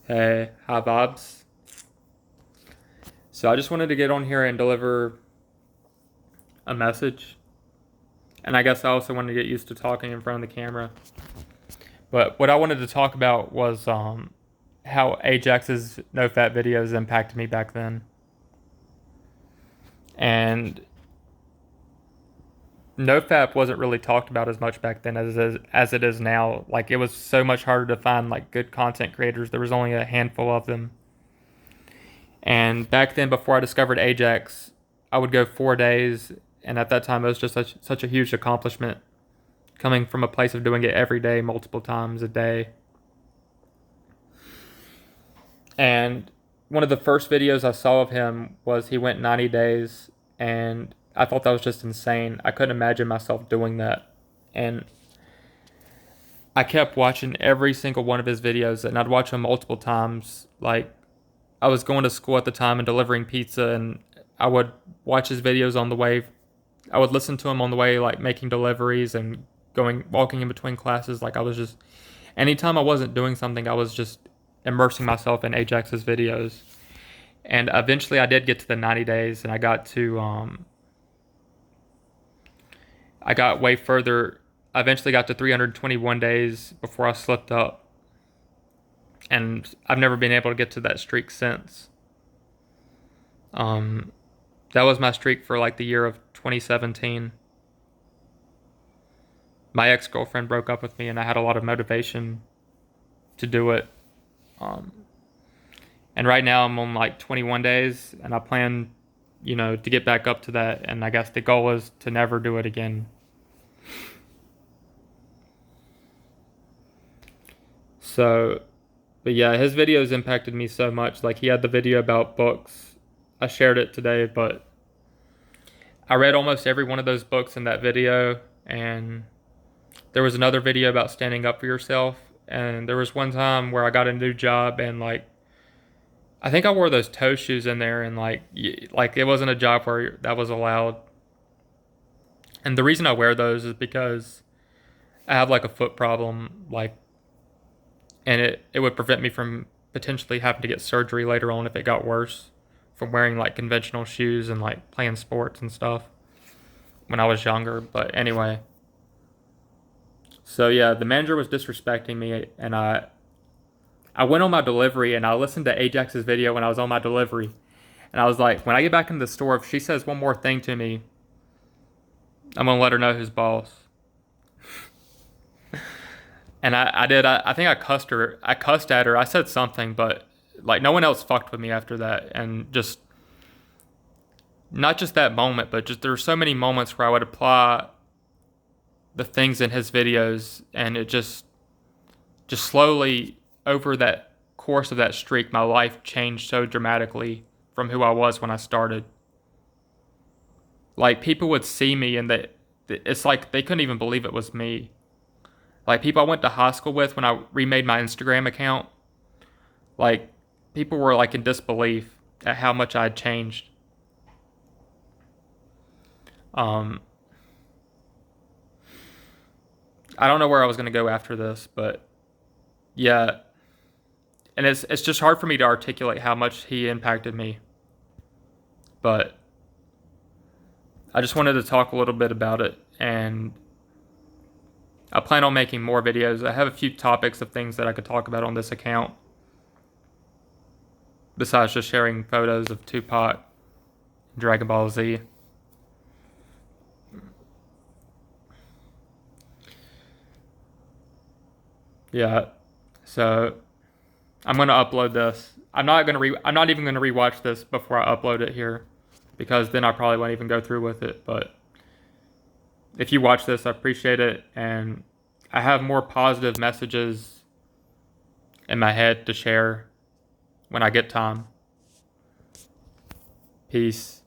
Hey, hi Bobs. So I just wanted to get on here and deliver a message. And I guess I also wanted to get used to talking in front of the camera. But what I wanted to talk about was how Ajax's NoFap videos impacted me back then. And NoFap wasn't really talked about as much back then as it is now. Like it was so much harder to find like good content creators. There was only a handful of them. And back then, before I discovered Ajax, I would go 4 days, and at that time, it was just such a huge accomplishment coming from a place of doing it every day, multiple times a day. And one of the first videos I saw of him was he went 90 days, and I thought that was just insane. I couldn't imagine myself doing that. And I kept watching every single one of his videos, and I'd watch them multiple times. Like, I was going to school at the time and delivering pizza, and I would watch his videos on the way. I would listen to him on the way, like making deliveries and walking in between classes. Like I was just, anytime I wasn't doing something, I was just immersing myself in Ajax's videos. And eventually, I did get to the 90 days, and I got way further. I eventually got to 321 days before I slipped up, and I've never been able to get to that streak since. Um, that was my streak for like the year of 2017. My ex girlfriend broke up with me, and I had a lot of motivation to do it. Um, and right now, I'm on like 21 days, and I plan, to get back up to that. And I guess the goal is to never do it again. So, but yeah, his videos impacted me so much. Like, he had the video about books. I shared it today, but I read almost every one of those books in that video. And there was another video about standing up for yourself. And there was one time where I got a new job, and like, I think I wore those toe shoes in there, and like it wasn't a job where that was allowed. And the reason I wear those is because I have like a foot problem, like, and it would prevent me from potentially having to get surgery later on if it got worse from wearing like conventional shoes and like playing sports and stuff when I was younger. But anyway, so yeah, the manager was disrespecting me, and I went on my delivery and I listened to Ajax's video when I was on my delivery. And I was like, when I get back into the store, if she says one more thing to me, I'm going to let her know who's boss. And I did. I think I cussed her. I cussed at her. I said something, but like no one else fucked with me after that. And just, not just that moment, but just there were so many moments where I would apply the things in his videos, and it just slowly over that course of that streak, my life changed so dramatically from who I was when I started. Like people would see me, and it's like they couldn't even believe it was me. Like people I went to high school with when I remade my Instagram account, like people were like in disbelief at how much I had changed. Um, I don't know where I was gonna go after this, but yeah, and it's just hard for me to articulate how much he impacted me. But I just wanted to talk a little bit about it, and I plan on making more videos. I have a few topics of things that I could talk about on this account, besides just sharing photos of Tupac and Dragon Ball Z. Yeah, so I'm gonna upload this. I'm not even gonna rewatch this before I upload it here, because then I probably won't even go through with it. But if you watch this, I appreciate it, and I have more positive messages in my head to share when I get time. Peace.